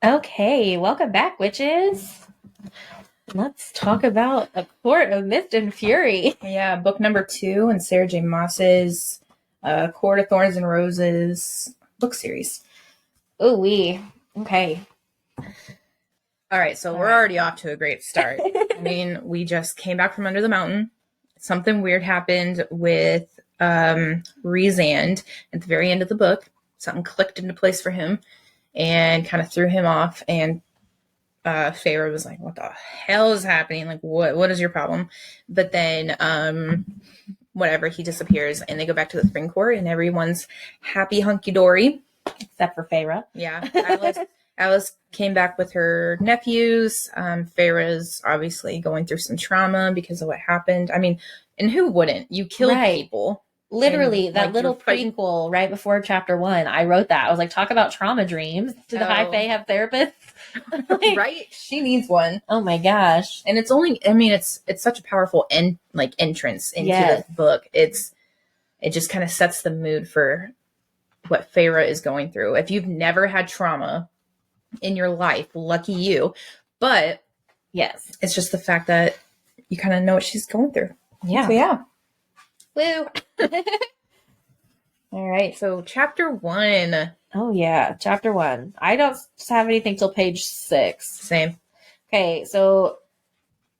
Okay, welcome back, witches. Let's talk about A Court of Mist and Fury. Yeah, book number 2 in Sarah J. Maas's Court of Thorns and Roses book series. Ooh wee. Okay. All right, so we're already off to a great start. I mean, we just came back from under the mountain. Something weird happened with Rhysand at the very end of the book. Something clicked into place for him and kind of threw him off. And Feyre was like, "What the hell is happening? Like, what is your problem?" But then, whatever, he disappears, and they go back to the spring court, and everyone's happy, hunky dory, except for Feyre. Yeah, Alice came back with her nephews. Feyre's obviously going through some trauma because of what happened. I mean, and who wouldn't? You killed people. Literally, that little prequel right before chapter 1, I wrote that. I was like, talk about trauma dreams. Do the High Fae have therapists? Like, right? She needs one. Oh my gosh. And it's only, I mean, it's such a powerful entrance into this book. It just kind of sets the mood for what Feyre is going through. If you've never had trauma in your life, lucky you. But yes, it's just the fact that you kind of know what she's going through. Yeah. So yeah. Woo. All right. So chapter 1. Oh yeah, chapter 1. I don't have anything till page 6. Same. Okay, so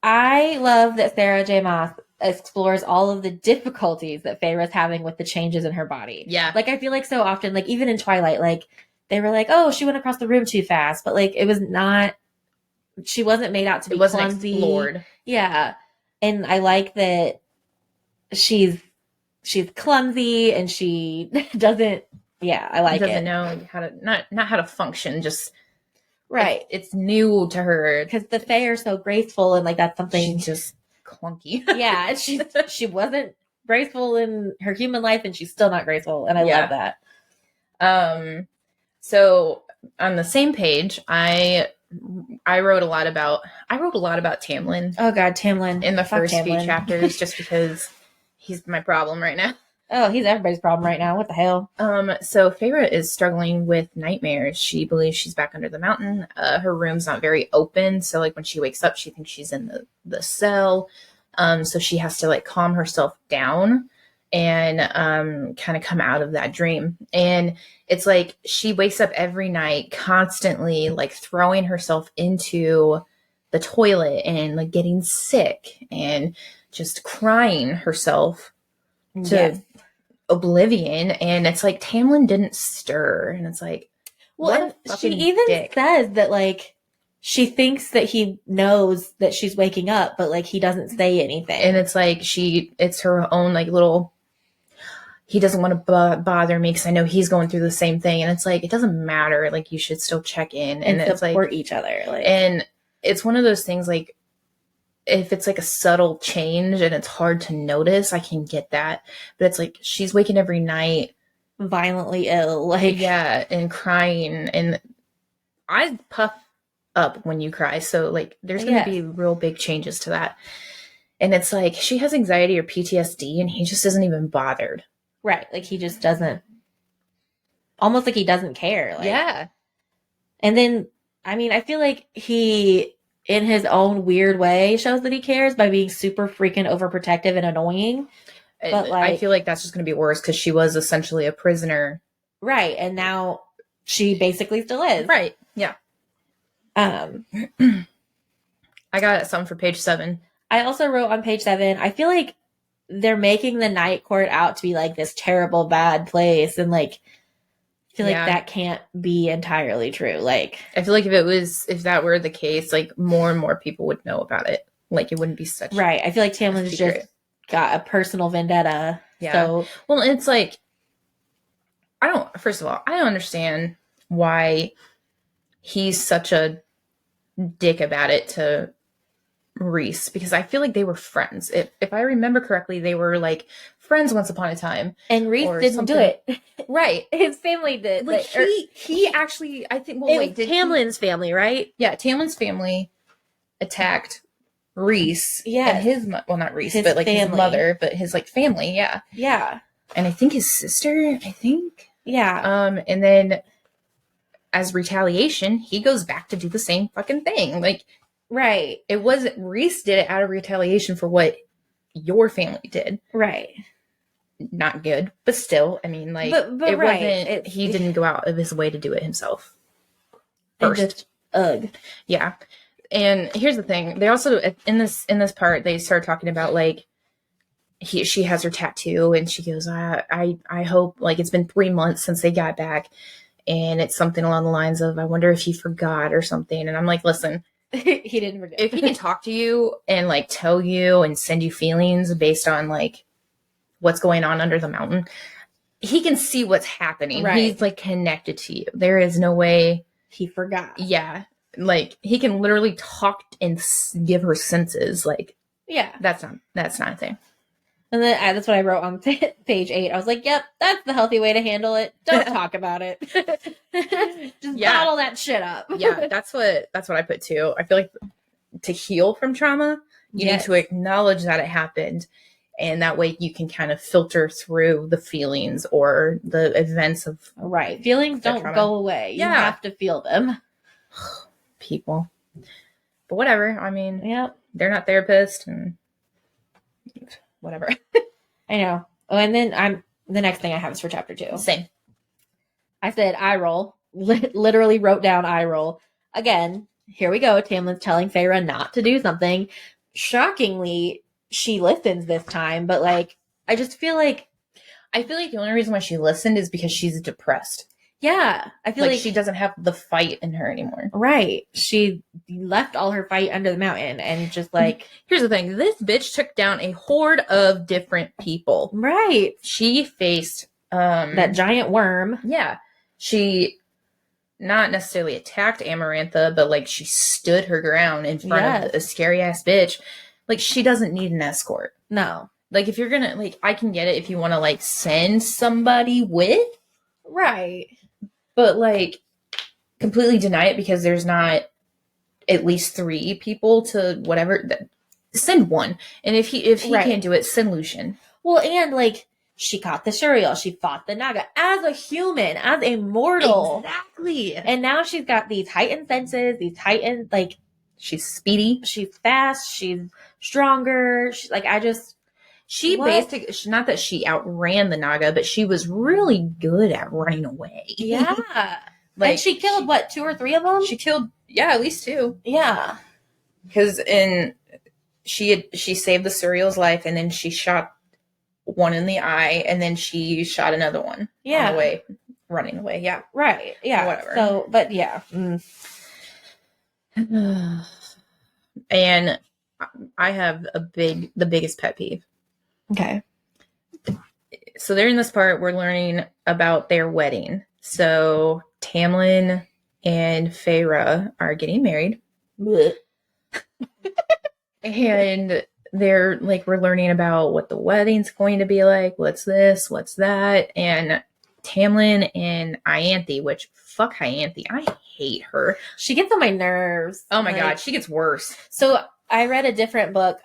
I love that Sarah J. Maas explores all of the difficulties that Feyre's having with the changes in her body. Yeah. Like, I feel like so often, like, even in Twilight, like, they were like, oh, she went across the room too fast. But, like, it was not, she wasn't made out to be clumsy. Explored. Yeah. And I like that she's clumsy and she doesn't, yeah, I like it. Doesn't know how to, not how to function, just... Right. It's new to her. Because the Fae are so graceful and, like, that's something... She's just clunky. Yeah, she wasn't graceful in her human life, and she's still not graceful, and I love that. So on the same page, I wrote a lot about Tamlin. Oh god, Tamlin. In the first few chapters, just because he's my problem right now. Oh, he's everybody's problem right now. What the hell? So Feyre is struggling with nightmares. She believes she's back under the mountain. Her room's not very open, so like when she wakes up, she thinks she's in the cell. So she has to like calm herself down and kind of come out of that dream. And it's like she wakes up every night constantly like throwing herself into the toilet and like getting sick and just crying herself to oblivion. And it's like Tamlin didn't stir, and it's like, well, and she even says that like she thinks that he knows that she's waking up, but like he doesn't say anything. And it's like it's her own like little, he doesn't want to bother me because I know he's going through the same thing. And it's like, it doesn't matter, like you should still check in and it's support like each other. Like, and it's one of those things, like if it's like a subtle change and it's hard to notice, I can get that. But it's like she's waking every night violently ill, like, yeah, and crying, and I puff up when you cry, so like there's going to be real big changes to that. And it's like she has anxiety or PTSD, and he just isn't even bothered. Right, like he just doesn't, almost like he doesn't care. Like, yeah. And then, I mean, I feel like he, in his own weird way, shows that he cares by being super freaking overprotective and annoying. But like, I feel like that's just going to be worse because she was essentially a prisoner. Right. And now she basically still is. Right. Yeah. I got something for page 7. I also wrote on page 7, I feel like they're making the Night Court out to be like this terrible, bad place. And like, I feel like that can't be entirely true. Like, I feel like if that were the case, like more and more people would know about it. Like it wouldn't be such right. I feel like Tamlin's just got a personal vendetta. Yeah. So, well, it's like, first of all, I don't understand why he's such a dick about it to Rhys, because I feel like they were friends. If I remember correctly, they were like friends once upon a time. And Rhys didn't do it. Right. His family did. Like he actually, I think, well, it was Tamlin's family, right? Yeah, Tamlin's family attacked Rhys. Yeah. And his, well, not Rhys, but like family. His mother, but his like family, yeah. Yeah. And I think his sister, Yeah. And then as retaliation, he goes back to do the same fucking thing. Like, right. It wasn't, Rhys did it out of retaliation for what your family did. Right. Not good, but still, I mean, like, but it right. wasn't, he didn't go out of his way to do it himself. First. Just, ugh. Yeah. And here's the thing. They also, in this part, they start talking about, like, she has her tattoo, and she goes, I hope, like, it's been 3 months since they got back, and it's something along the lines of, I wonder if he forgot or something. And I'm like, listen, he didn't forget. If he can talk to you and, like, tell you and send you feelings based on, like, what's going on under the mountain, he can see what's happening. Right. He's, like, connected to you. There is no way he forgot. Yeah. Like, he can literally talk and give her senses. Like, yeah, that's not a thing. And then that's what I wrote on page 8. I was like, yep, that's the healthy way to handle it. Don't talk about it. Just bottle that shit up. Yeah, that's what I put too. I feel like to heal from trauma, you need to acknowledge that it happened. And that way you can kind of filter through the feelings or the events of... Right. Feelings don't go away. You have to feel them. People. But whatever. I mean, they're not therapists and whatever. I know. Oh, and then the next thing I have is for chapter 2. Same. I said eye roll. Literally wrote down eye roll. Again, here we go. Tamlin's telling Feyre not to do something. Shockingly, she listens this time, but, like, I feel like the only reason why she listened is because she's depressed. Yeah. I feel like she doesn't have the fight in her anymore. Right. She left all her fight under the mountain and just, like... Here's the thing. This bitch took down a horde of different people. Right. She faced... that giant worm. Yeah. She not necessarily attacked Amarantha, but, like, she stood her ground in front of a scary-ass bitch. Like, she doesn't need an escort. No. Like, if you're gonna... Like, I can get it if you want to, like, send somebody with. Right. But, like, completely deny it because there's not at least 3 people to whatever. Send one. And if he can't do it, send Lucian. Well, and, like, she caught the Shuriel. She fought the Naga as a human, as a mortal. Exactly. And now she's got these heightened senses, these heightened, like... She's speedy. She's fast. She's stronger. She's, like, basically, not that she outran the Naga, but she was really good at running away. Yeah. Like, and she killed, 2 or 3 of them? She killed, at least 2. Yeah. Because she saved the Suriel's life, and then she shot one in the eye, and then she shot another one. Yeah. On the way, running away. Yeah. Right. Yeah. Whatever. So, but yeah. And I have the biggest pet peeve. Okay. So they're in this part, we're learning about their wedding. So Tamlin and Feyre are getting married. And they're like, we're learning about what the wedding's going to be like. What's this? What's that? And Tamlin and Ianthe, which fuck Ianthe. I hate her. She gets on my nerves. Oh my God. She gets worse. So I read a different book.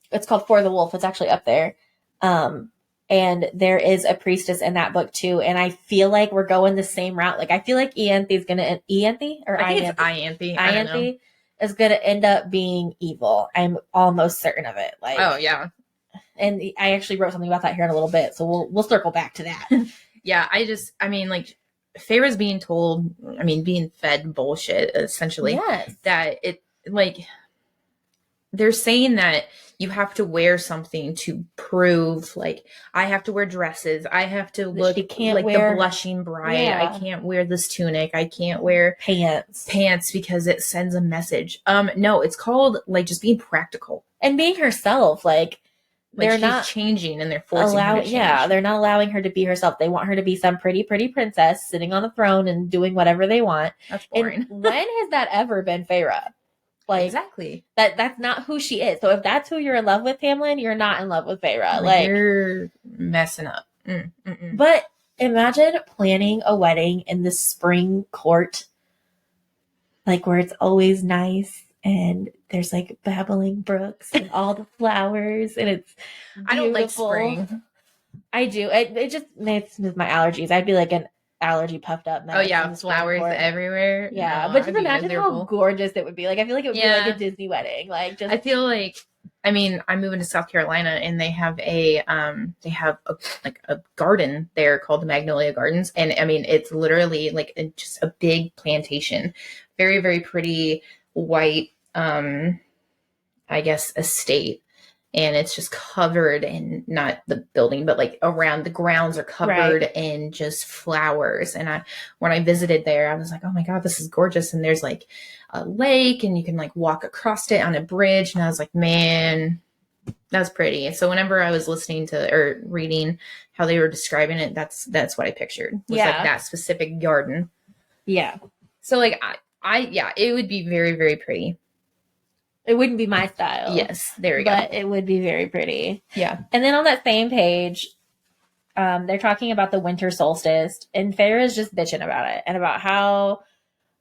It's called For the Wolf. It's actually up there. And there is a priestess in that book too. And I feel like we're going the same route. Like, I feel like Ianthe's going to, Ianthe or I think it's Ianthe. Ianthe is going to end up being evil. I'm almost certain of it. Like, oh yeah. And I actually wrote something about that here in a little bit. So we'll circle back to that. Yeah. I mean, like, Feyre's being being fed bullshit, essentially. Yes. That it, like, they're saying that you have to wear something to prove, like, I have to wear dresses. I have to look like the blushing bride. Yeah. I can't wear this tunic. I can't wear pants because it sends a message. No, it's called, like, just being practical. And being herself, like they're not changing and they're forcing her to change. Yeah, they're not allowing her to be herself. They want her to be some pretty princess sitting on the throne and doing whatever they want. That's boring. And when has that ever been Feyre? Like, exactly. That's not who she is. So if that's who you're in love with, Tamlin, you're not in love with Feyre. Like, you're messing up. But imagine planning a wedding in the spring court, like where it's always nice and there's like babbling brooks and all the flowers and it's beautiful. I don't like spring. I do. It just makes with my allergies. I'd be like allergy puffed up mess. Oh in yeah, the flowers spring court. everywhere. Yeah, No, but I'd just be imagine how miserable. gorgeous it would be. Like I feel like it would be like Yeah. a Disney wedding. Like just I feel like, I mean, I'm moving to South Carolina and they have like a garden there called the Magnolia Gardens. And I mean, it's literally like just a big plantation. Very, very pretty white, I guess, estate. And it's just covered in, not the building, but like around the grounds are covered in just flowers. And when I visited there, I was like, oh my God, this is gorgeous. And there's like a lake and you can like walk across it on a bridge. And I was like, man, that's pretty. So whenever I was listening to or reading how they were describing it, that's what I pictured, was like that specific garden. Yeah. So like yeah, it would be very, very pretty. It wouldn't be my style. Yes, there we go. But it would be very pretty. Yeah. And then on that same page, they're talking about the winter solstice, and Feyre is just bitching about it and about how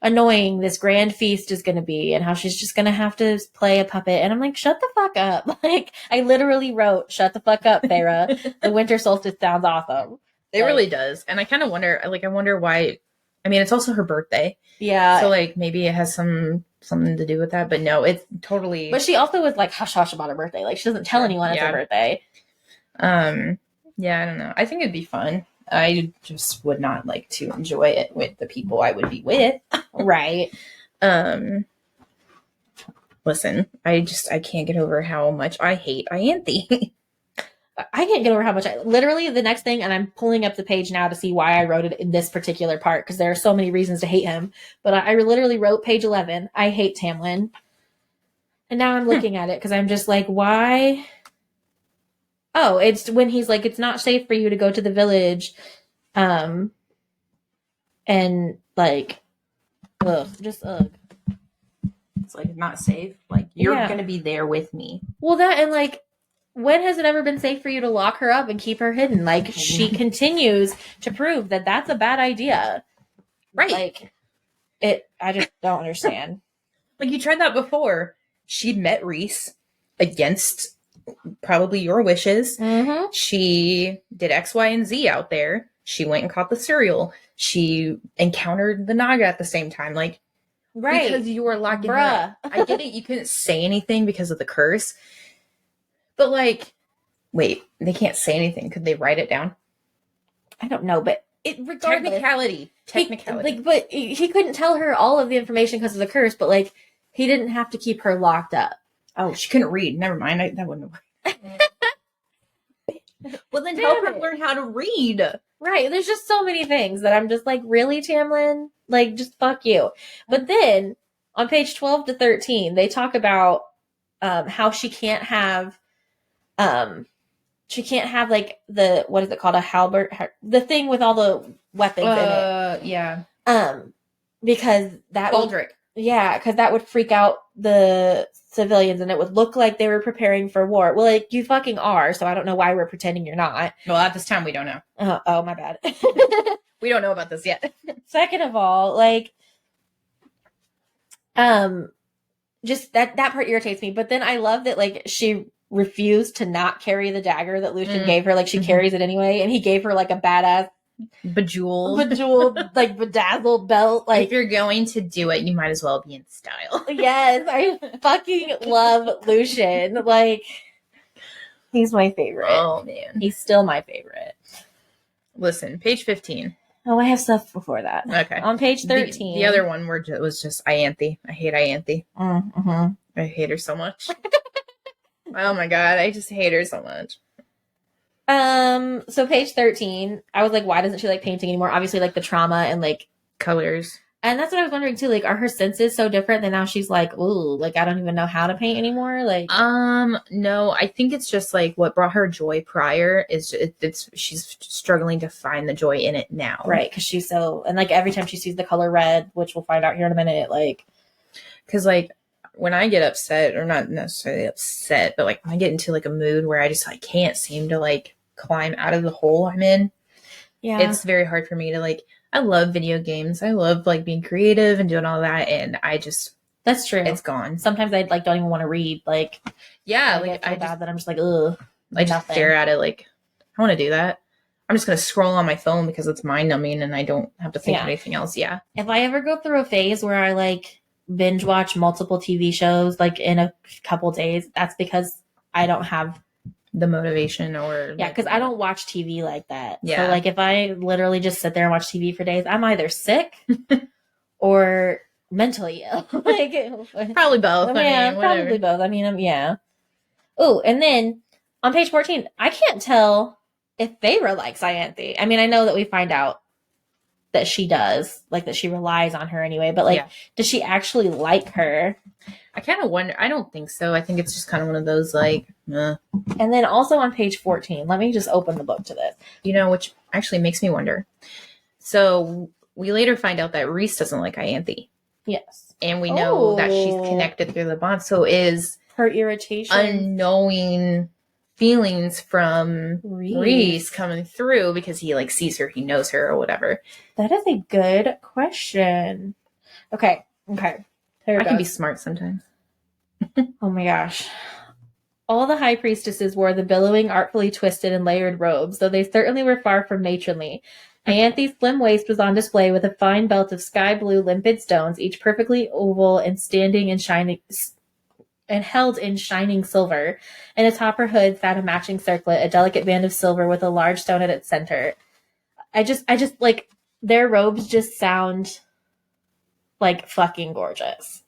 annoying this grand feast is going to be and how she's just going to have to play a puppet. And I'm like, shut the fuck up. Like, I literally wrote, shut the fuck up, Feyre. The winter solstice sounds awesome. It really does. And I kind of wonder, like, I wonder why. I mean, it's also her birthday. Yeah. So, like, maybe it has something to do with that. But no, it's totally. But she also was like hush hush about her birthday. Like, she doesn't tell anyone it's her birthday. Yeah, I don't know. I think it'd be fun. I just would not like to enjoy it with the people I would be with. Right. Listen, I can't get over how much I hate Ianthe. I can't get over how much literally the next thing, and I'm pulling up the page now to see why I wrote it in this particular part, because there are so many reasons to hate him. But I literally wrote page 11, I hate Tamlin. And now I'm looking at it because I'm just like, why? Oh, it's when he's like, it's not safe for you to go to the village. And like, ugh. It's like not safe. Like, you're going to be there with me. Well, that, and like, when has it ever been safe for you to lock her up and keep her hidden? Like, she continues to prove that that's a bad idea. Right. Like, I just don't understand. Like, you tried that before. She met Reese against probably your wishes. Mm-hmm. She did X, Y, and Z out there. She went and caught the cereal. She encountered the Naga at the same time. Like, right. Because you were locking her up. I get it. You couldn't say anything because of the curse. But, like, wait, they can't say anything. Could they write it down? I don't know, but regardless. Technicality. But he couldn't tell her all of the information because of the curse, but, like, he didn't have to keep her locked up. Oh, she couldn't read. Never mind. That wouldn't have worked. Well, then help her learn how to read. Right. There's just so many things that I'm just like, really, Tamlin? Like, just fuck you. But then, on page 12 to 13, they talk about how she can't have like the, what is it called, a halberd, the thing with all the weapons in it. Yeah. Because that Baldric. Because that would freak out the civilians and it would look like they were preparing for war. Well, like, you fucking are, so I don't know why we're pretending you're not. Well, at this time, we don't know. Oh, my bad. We don't know about this yet. Second of all, like, just that part irritates me. But then I love that, like, she refused to not carry the dagger that Lucien gave her. Like, she carries it anyway, and he gave her, like, a badass bejeweled, like, bedazzled belt. Like, if you're going to do it, you might as well be in style. Yes, I fucking love Lucien. Like, he's my favorite. Oh, man. He's still my favorite. Listen, page 15. Oh, I have stuff before that. Okay. On page 13. The other one was just Ianthe. I hate Ianthe. Mm-hmm. I hate her so much. Oh my god, I just hate her so much. So page 13, I was like, why doesn't she like painting anymore? Obviously, like the trauma and like colors. And that's what I was wondering too. Like, are her senses so different that now she's like, ooh, like I don't even know how to paint anymore? Like, no, I think it's just like what brought her joy prior is she's struggling to find the joy in it now, right? Because she's so, and like every time she sees the color red, which we'll find out here in a minute, like, because like when I get upset, or not necessarily upset, but like when I get into like a mood where I just like can't seem to like climb out of the hole I'm in, it's very hard for me to like. I love video games. I love like being creative and doing all that, and I just that's true. It's gone. Sometimes I like don't even want to read. Like, yeah, like I feel bad that I'm just like, ugh. I just stare at it like I want to do that. I'm just going to scroll on my phone because it's mind numbing and I don't have to think of Yeah. anything else. Yeah. If I ever go through a phase where I like binge watch multiple TV shows like in a couple days, that's because I don't have The motivation or yeah, because I don't watch TV like that. Yeah. So like if I literally just sit there and watch TV for days, I'm either sick or mentally ill. Like probably both. yeah, I mean, whatever. probably both. I mean, yeah. Oh, and then on page 14, I can't tell if Feyre likes Ianthe. I mean, I know that we find out that she does, like that she relies on her anyway, but like, does she actually like her? I kind of wonder. I don't think so. I think it's just kind of one of those like, And then also on page 14, let me just open the book to this. Which actually makes me wonder. So we later find out that Rhys doesn't like Ianthe. Yes. And we know that she's connected through the bond. So is her irritation, unknowing feelings from Rhys coming through because he like sees her, he knows her or whatever. That is a good question. Okay. I can be smart sometimes. Oh my gosh. All the high priestesses wore the billowing, artfully twisted and layered robes, though they certainly were far from matronly. Ianthe's slim waist was on display with a fine belt of sky blue limpid stones, each perfectly oval and standing and shining and held in shining silver. And atop her hood sat a matching circlet, a delicate band of silver with a large stone at its center. I just like their robes just sound like fucking gorgeous.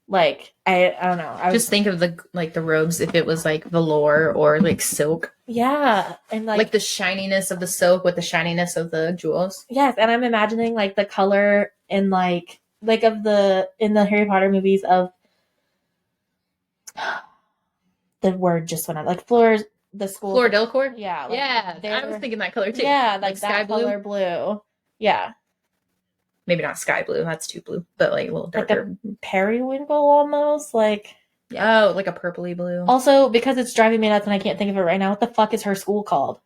Like I don't know. I just think of the robes if it was like velour or like silk. Yeah, and like the shininess of the silk with the shininess of the jewels. Yes, and I'm imagining like the color and like of the in the Harry Potter movies of the word just went out like floors. The school Fleur Delacour? Yeah. Like I was thinking that color too. Yeah, like sky blue. Color blue. Yeah. Maybe not sky blue. That's too blue. But like a little darker. Like a periwinkle almost. Like oh, like a purpley blue. Also, because it's driving me nuts and I can't think of it right now, what the fuck is her school called?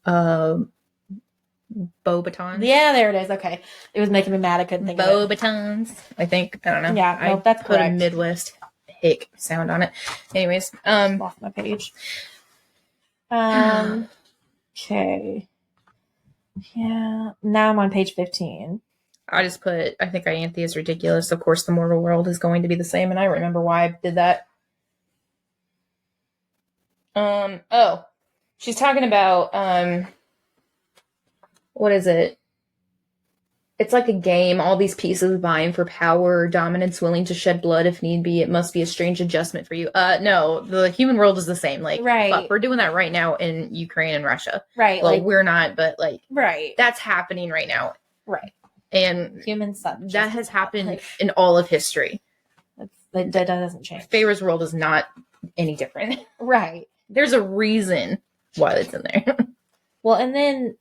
Beauxbatons. Yeah, there it is. Okay. It was making me mad. I couldn't think of it. Beauxbatons. I think. I don't know. Yeah, no, that's put correct. a Midwest hick sound on it. Anyways. Off my page. Okay. Yeah. Now I'm on page 15. I just put, I think Ianthe is ridiculous. Of course, the mortal world is going to be the same, and I remember why I did that. Oh. She's talking about, what is it? It's like a game, all these pieces vying for power, dominance, willing to shed blood if need be. It must be a strange adjustment for you. No, the human world is the same. Like, right. Fuck, we're doing that right now in Ukraine and Russia. Right. Well, we're not, but like, right. That's happening right now. Right. And human suck. That has happened in all of history. That doesn't change. Feyre's world is not any different. Right. There's a reason why it's in there. Well, and then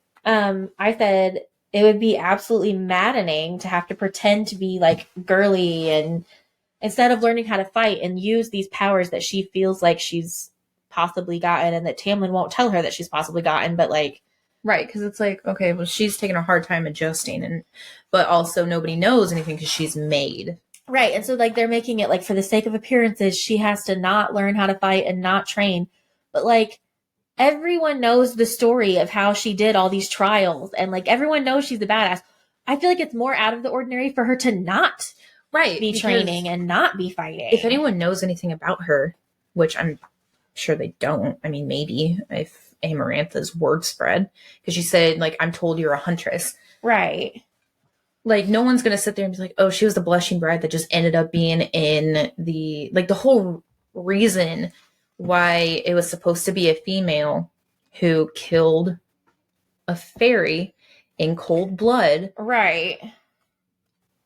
I said it would be absolutely maddening to have to pretend to be like girly and instead of learning how to fight and use these powers that she feels like she's possibly gotten and that Tamlin won't tell her that she's possibly gotten, but like right, because it's like, okay, well, she's taking a hard time adjusting, but also nobody knows anything because she's made. Right, and so like they're making it like for the sake of appearances, she has to not learn how to fight and not train. But like everyone knows the story of how she did all these trials, and like everyone knows she's a badass. I feel like it's more out of the ordinary for her to not be training and not be fighting. If anyone knows anything about her, which I'm sure they don't, I mean, maybe if Amarantha's word spread, because she said, like, I'm told you're a huntress. Right. Like, no one's going to sit there and be like, oh, she was the blushing bride that just ended up being in the, like, the whole reason why it was supposed to be a female who killed a fairy in cold blood. Right.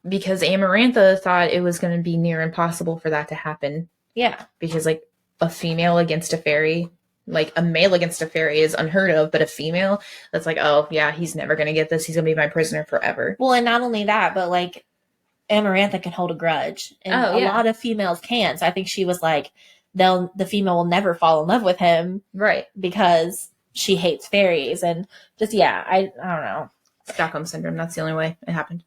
Because Amarantha thought it was going to be near impossible for that to happen. Yeah. Because, like, a female against a fairy, like, a male against a fairy is unheard of, but a female, that's like, oh, yeah, he's never going to get this. He's going to be my prisoner forever. Well, and not only that, but, like, Amarantha can hold a grudge. And a lot of females can. So I think she was like, the female will never fall in love with him. Right. Because she hates fairies. And just, I don't know. Stockholm Syndrome. That's the only way it happened.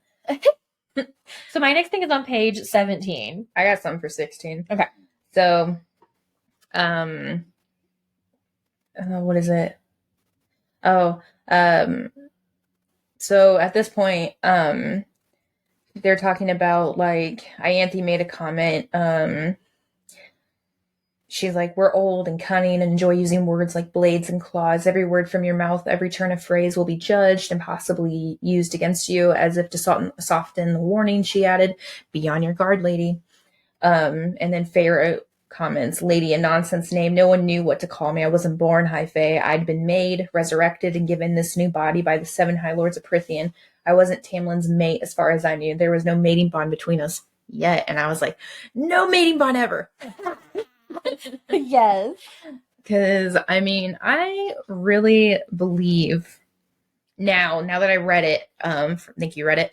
So my next thing is on page 17. I got something for 16. Okay. So, what is it? Oh, So at this point, they're talking about, like, Ianthe made a comment. She's like, we're old and cunning and enjoy using words like blades and claws. Every word from your mouth, every turn of phrase will be judged and possibly used against you, as if to soften the warning. She added, be on your guard, lady. And then Feyre comments, lady, a nonsense name. No one knew what to call me. I wasn't born High Fae. I'd been made, resurrected, and given this new body by the 7 High Lords of Prithian. I wasn't Tamlin's mate as far as I knew. There was no mating bond between us yet. And I was like, no mating bond ever. Yes. Because, I mean, I really believe now that I read it, think you read it,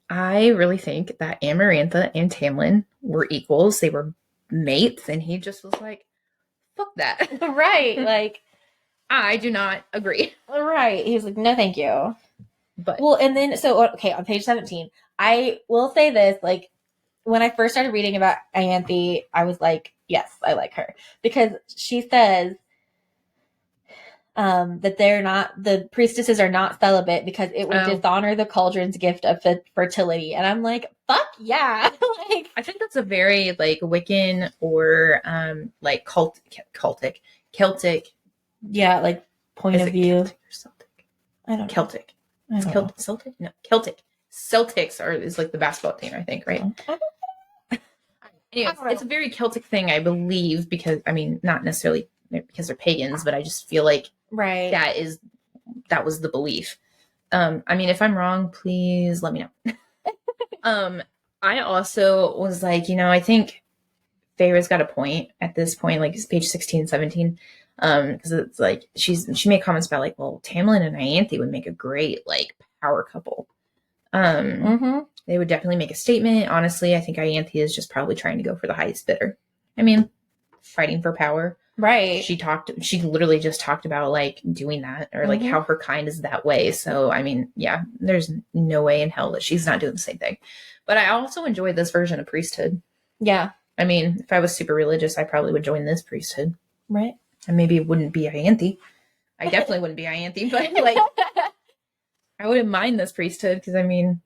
I really think that Amarantha and Tamlin were equals. They were mates, and he just was like, fuck that. Right. Like, I do not agree. Right. He was like, no, thank you. But well, and then, so, okay, on page 17, I will say this, like, when I first started reading about Ianthe, I was like, yes, I like her. Because she says that the priestesses are not celibate because it would dishonor the cauldron's gift of fertility. And I'm like, fuck yeah. Like, I think that's a very, like, Wiccan or, like, Celtic. Yeah, like, point of view. Celtic or Celtic? I don't know. Celtic. Celtic? No, Celtic. Celtics is like the basketball team, I think, right? Anyways, it's a very Celtic thing, I believe, because, I mean, not necessarily because they're pagans, but I just feel like that was the belief. I mean, if I'm wrong, please let me know. I also was like, I think Feyre's got a point at this point, like it's page 16, 17. Because it's like she made comments about, like, well, Tamlin and Ianthe would make a great, like, power couple. They would definitely make a statement. Honestly, I think Ianthe is just probably trying to go for the highest bidder. I mean, fighting for power. Right. She literally just talked about, like, doing that, or like how her kind is that way. So, I mean, yeah, there's no way in hell that she's not doing the same thing. But I also enjoy this version of priesthood. Yeah. I mean, if I was super religious, I probably would join this priesthood. Right. And maybe it wouldn't be Ianthe. I definitely wouldn't be Ianthe, but, like, I wouldn't mind this priesthood because, I mean,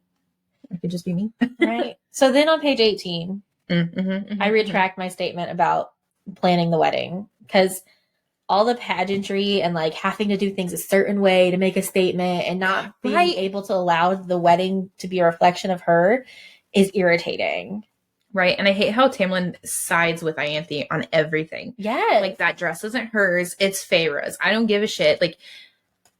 it could just be me. Right. So then on page 18, I retract my statement about planning the wedding, because all the pageantry and, like, having to do things a certain way to make a statement and not being able to allow the wedding to be a reflection of her is irritating. Right. And I hate how Tamlin sides with Ianthe on everything. Yeah. Like, that dress isn't hers. It's Feyre's. I don't give a shit. Like,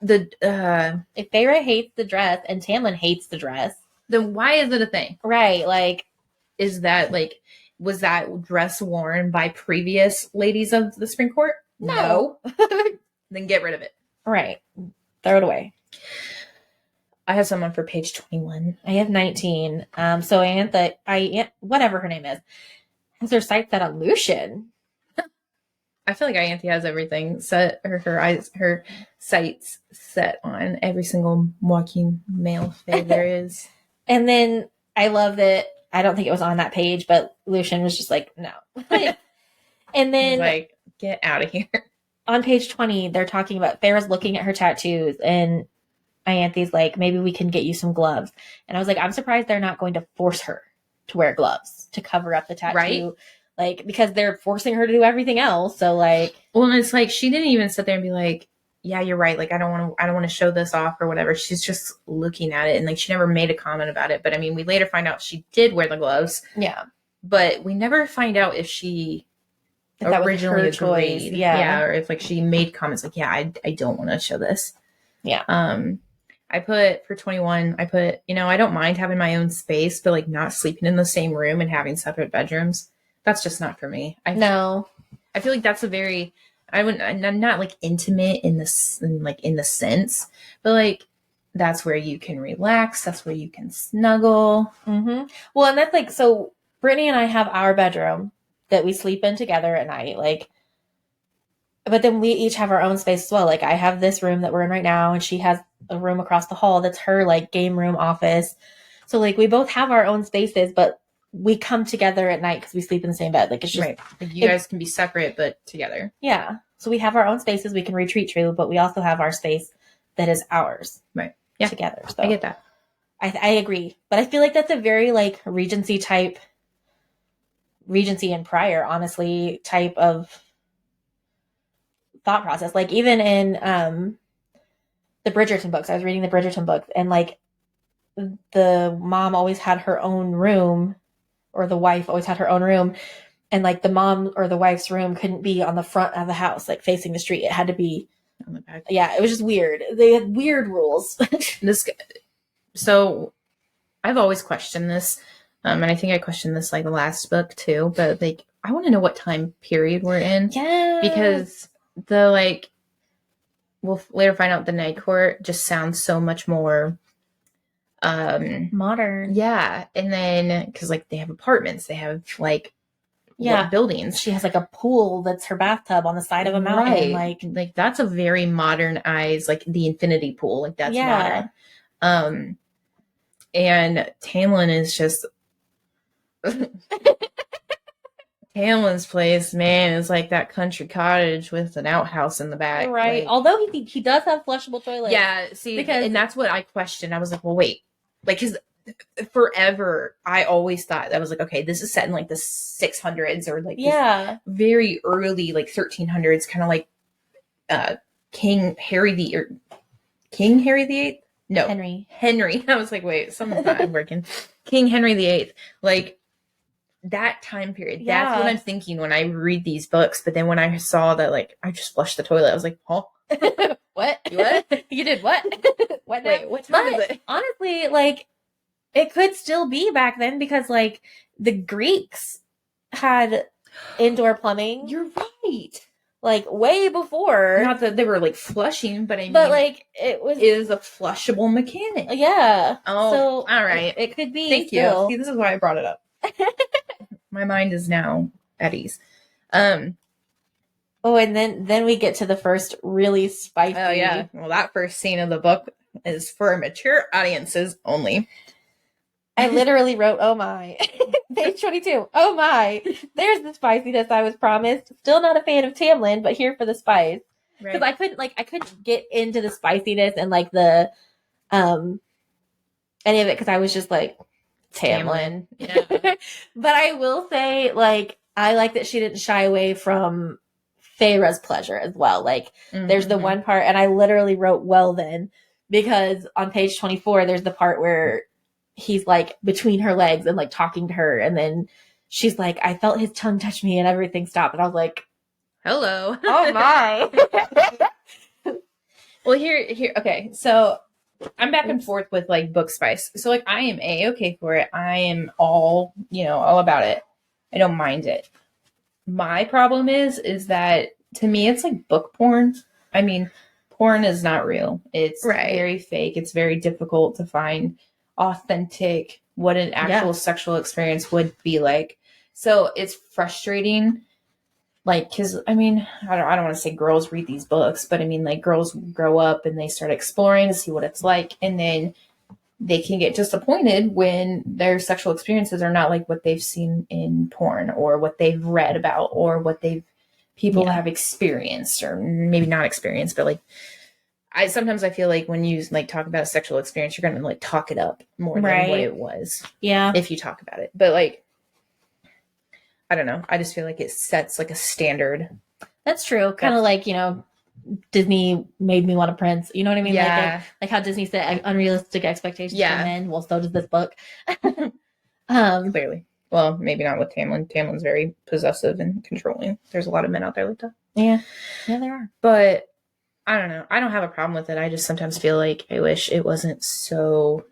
if Feyre hates the dress and Tamlin hates the dress, then why is it a thing? Right. Like, is that, like, was that dress worn by previous ladies of the Spring Court? No. Then get rid of it. Right. Throw it away. I have someone for page 21. I have 19. So Ianthe, whatever her name is, has her sights set on Lucian. I feel like Ianthe has everything set, her sights set on every single walking male Fae there is. And then I love that, I don't think it was on that page, but Lucian was just like, no. And then, he's like, get out of here. On page 20, they're talking about Feyre's looking at her tattoos, and Ianthe's like, maybe we can get you some gloves. And I was like, I'm surprised they're not going to force her to wear gloves to cover up the tattoo. Right? Like, because they're forcing her to do everything else. So, like, well, and it's like, she didn't even sit there and be like, yeah, you're right. Like, I don't want to show this off or whatever. She's just looking at it, and, like, she never made a comment about it. But I mean, we later find out she did wear the gloves. Yeah. But we never find out if she originally agreed. Yeah. Or if, like, she made comments like, yeah, I don't want to show this. Yeah. I put for 21, I don't mind having my own space, but, like, not sleeping in the same room and having separate bedrooms. That's just not for me. I feel like that's I'm not, like, intimate in the sense, but, like, that's where you can relax. That's where you can snuggle. Mm-hmm. Well, and that's, like, so Brittany and I have our bedroom that we sleep in together at night. Like, but then we each have our own space as well. Like, I have this room that we're in right now, and she has a room across the hall that's her, like, game room office. So, like, we both have our own spaces, but we come together at night because we sleep in the same bed. Like, it's just right. Like, you guys can be separate but together. Yeah. So we have our own spaces we can retreat to, but we also have our space that is ours. Right. Yeah. Together. So I get that. I agree. But I feel like that's a very like Regency and prior, honestly, type of thought process. Like even in the Bridgerton books, I was reading the Bridgerton books, and like the mom always had her own room, or the wife always had her own room, and like the mom or the wife's room couldn't be on the front of the house, like facing the street. It had to be on the back. Yeah, it was just weird. They had weird rules. So I've always questioned this, and I think I questioned this like the last book too. But like, I want to know what time period we're in. Yeah, because the like, we'll later find out the Night Court just sounds so much more modern. Yeah, and then because like they have apartments, they have like buildings. She has like a pool that's her bathtub on the side of a mountain. Right. Like that's a very modernized, like the infinity pool. Like that's modern. And Tamlin is just Tamlin's place, man, is like that country cottage with an outhouse in the back. Right. Like, although he does have flushable toilets. Yeah, see, and that's what I questioned. I was like, well, wait. Like, because forever, I always thought, I was like, okay, this is set in like the 600s or like this very early, like 1300s, kind of like King Harry VIII? No. Henry. I was like, wait, something's not working. King Henry VIII. Like, that time period. Yeah. That's what I'm thinking when I read these books. But then when I saw that, like, I just flushed the toilet, I was like, huh? What? You did what? What? Wait, what time is it? Honestly, like, it could still be back then because, like, the Greeks had indoor plumbing. You're right. Like, way before. Not that they were, like, flushing, but I mean. But, like, it is a flushable mechanic. Yeah. Oh, so, all right. It could be. Thank you. See, this is why I brought it up. My mind is now at ease. Oh, and then we get to the first really spicy. Oh, yeah. Well, that first scene of the book is for mature audiences only. I literally wrote, oh my. Page 22. Oh my. There's the spiciness I was promised. Still not a fan of Tamlin, but here for the spice. Because I couldn't get into the spiciness and like the any of it because I was just like Tamlin. Yeah. But I will say, like, I like that she didn't shy away from Feyre's pleasure as well. Like, there's the one part, and I literally wrote, well then, because on page 24, there's the part where he's, like, between her legs and, like, talking to her, and then she's like, I felt his tongue touch me, and everything stopped, and I was like, hello. Oh, my. Well, here, okay, so I'm back and forth with, like, book spice. So, like, I am A-okay for it. I am all about it. I don't mind it. My problem is that to me it's like book porn. I mean, porn is not real. It's very fake. It's very difficult to find authentic what an actual sexual experience would be like. So it's frustrating. Like, because I mean, I don't want to say girls read these books, but I mean, like, girls grow up and they start exploring to see what it's like, and then they can get disappointed when their sexual experiences are not like what they've seen in porn or what they've read about or what people have experienced, or maybe not experienced, but like sometimes I feel like when you like talk about a sexual experience, you're going to like talk it up more than what it was. Yeah. If you talk about it. But like, I don't know. I just feel like it sets like a standard. That's true. Kind of like, Disney made me want a prince. You know what I mean? Yeah. Like how Disney set unrealistic expectations for men. Well, so does this book. Clearly. Well, maybe not with Tamlin. Tamlin's very possessive and controlling. There's a lot of men out there like that. Yeah. Yeah, there are. But I don't know. I don't have a problem with it. I just sometimes feel like I wish it wasn't so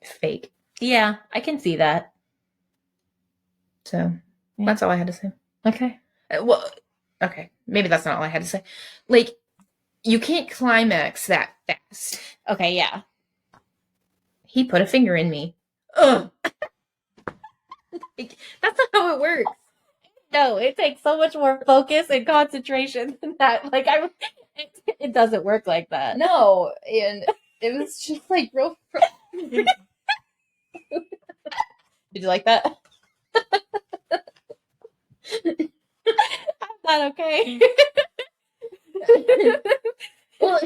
fake. Yeah, I can see that. So that's all I had to say. Okay. Well, okay. Maybe that's not all I had to say. Like, you can't climax that fast. Okay, yeah. He put a finger in me. Ugh. That's not how it works. No, it takes so much more focus and concentration than that. Like, it doesn't work like that. No, and it was just like real. Did you like that? I'm not okay. Well,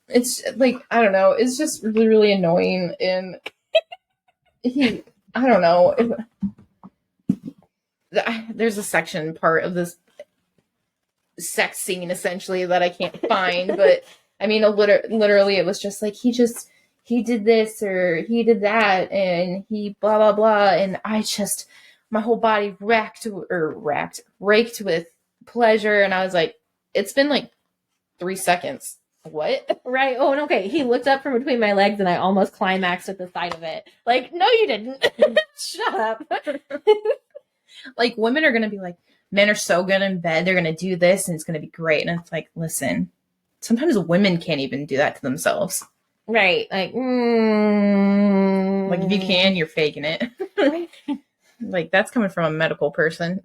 It's like, I don't know. It's just really, really annoying. And I don't know. There's a section part of this sex scene essentially that I can't find, but I mean, literally it was just like, he did this or he did that and he blah, blah, blah. And my whole body raked with pleasure. And I was like, it's been like 3 seconds. What? Right. Oh, and okay. He looked up from between my legs and I almost climaxed at the sight of it. Like, no, you didn't. Shut up. Like, women are going to be like, men are so good in bed. They're going to do this and it's going to be great. And it's like, listen, sometimes women can't even do that to themselves. Right. Like, like if you can, you're faking it. Like, that's coming from a medical person.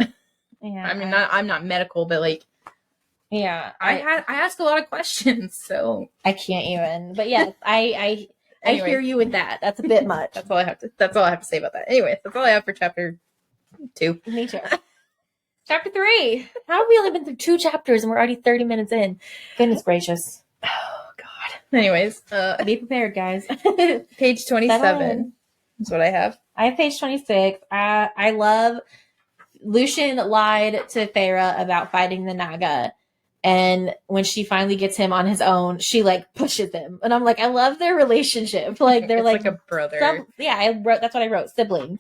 Yeah. I mean, I'm not medical, but like, yeah, I ask a lot of questions, so I can't even. But yes, I hear you with that. That's a bit much. That's all I have to say about that. Anyway, that's all I have for chapter 2. Me too. Chapter 3. How have we only been through 2 chapters and we're already 30 minutes in? Goodness gracious. Oh God. Anyways, be prepared, guys. Page 27 is what I have. I have page 26. I love Lucian lied to Feyre about fighting the Naga. And when she finally gets him on his own, she like pushes him. And I'm like, I love their relationship. Like they're like a brother. That's what I wrote. Siblings.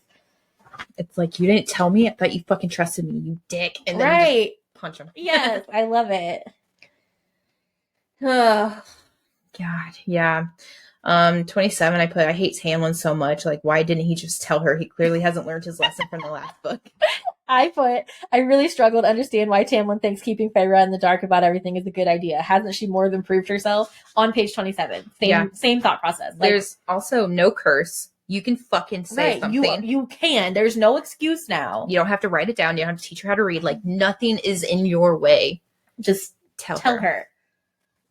It's like, you didn't tell me. I thought you fucking trusted me, you dick. And then right. Just punch him. Yes, I love it. Oh, God, yeah. 27, I hate Hamlin so much. Like, why didn't he just tell her? He clearly hasn't learned his lesson from the last book. I really struggle to understand why Tamlin thinks keeping Feyre in the dark about everything is a good idea. Hasn't she more than proved herself? On page 27. Same thought process. Like, there's also no curse. You can fucking say something. You can. There's no excuse now. You don't have to write it down. You don't have to teach her how to read. Like, nothing is in your way. Just tell her.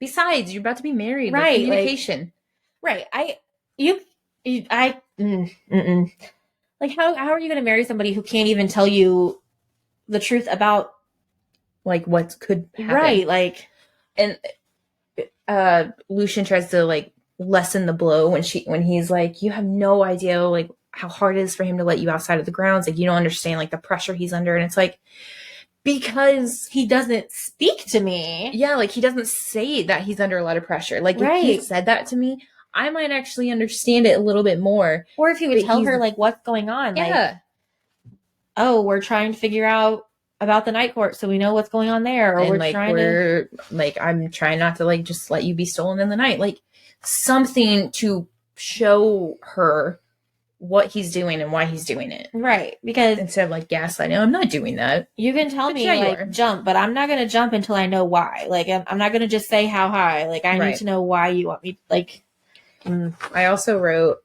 Besides, you're about to be married. Right. Like, communication. Right. Like, how are you going to marry somebody who can't even tell you the truth about, like, what could happen? Right, like... And Lucian tries to, like, lessen the blow when he's like, you have no idea, like, how hard it is for him to let you outside of the grounds. Like, you don't understand, like, the pressure he's under. And it's like, because he doesn't speak to me. Yeah, like, he doesn't say that he's under a lot of pressure. Like, if he said that to me, I might actually understand it a little bit more. Or if he would tell her, like, what's going on. Yeah. Like, oh, we're trying to figure out about the night court so we know what's going on there. Or I'm trying not to, like, just let you be stolen in the night. Like, something to show her what he's doing and why he's doing it. Right. Because instead of, like, gaslighting, I'm not doing that. You can tell me, like, jump, but I'm not going to jump until I know why. Like, I'm not going to just say how high. Like, I need to know why you want me, like... I also wrote,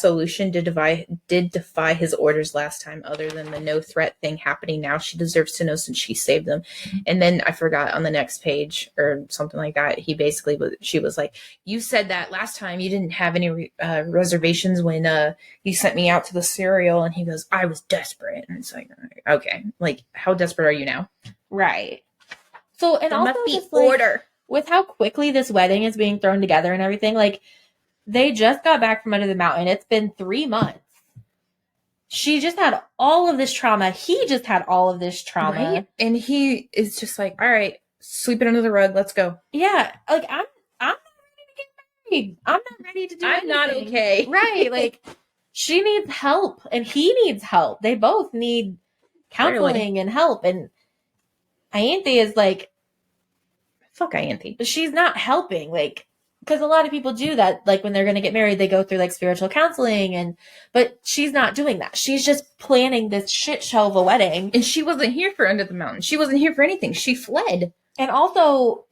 Lucian did defy his orders last time, other than the no threat thing happening now. She deserves to know since she saved them. And then I forgot on the next page or something like that. She was like, you said that last time you didn't have any reservations when you sent me out to the cereal. And he goes, I was desperate. And it's like, okay, like, how desperate are you now? Right. So, and there also must be just, like, order. With how quickly this wedding is being thrown together and everything, like, they just got back from under the mountain. It's been 3 months. She just had all of this trauma. He just had all of this trauma. Right? And he is just like, all right, sweep it under the rug. Let's go. Yeah. Like, I'm not ready to get married. I'm not ready to do anything. I'm not okay. Right. Like, she needs help and he needs help. They both need counseling and help. And Ianthe is like, fuck Ianthe. She's not helping, like, because a lot of people do that. Like, when they're going to get married, they go through, like, spiritual counseling, but she's not doing that. She's just planning this shit show of a wedding. And she wasn't here for Under the Mountain. She wasn't here for anything. She fled. And also,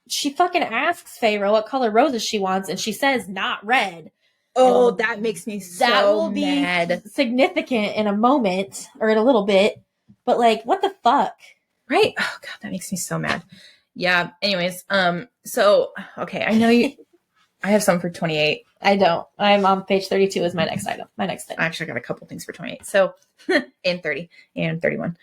she fucking asks Feyre what color roses she wants, and she says not red. Oh, that makes me so mad. That will be significant in a moment, or in a little bit, but, like, what the fuck? Right? Oh, God, that makes me so mad. Yeah. Anyways, so, okay, I know I have some for 28. I don't. I'm on page 32 is my next item. My next thing. I actually got a couple things for 28. So, and 30 and 31.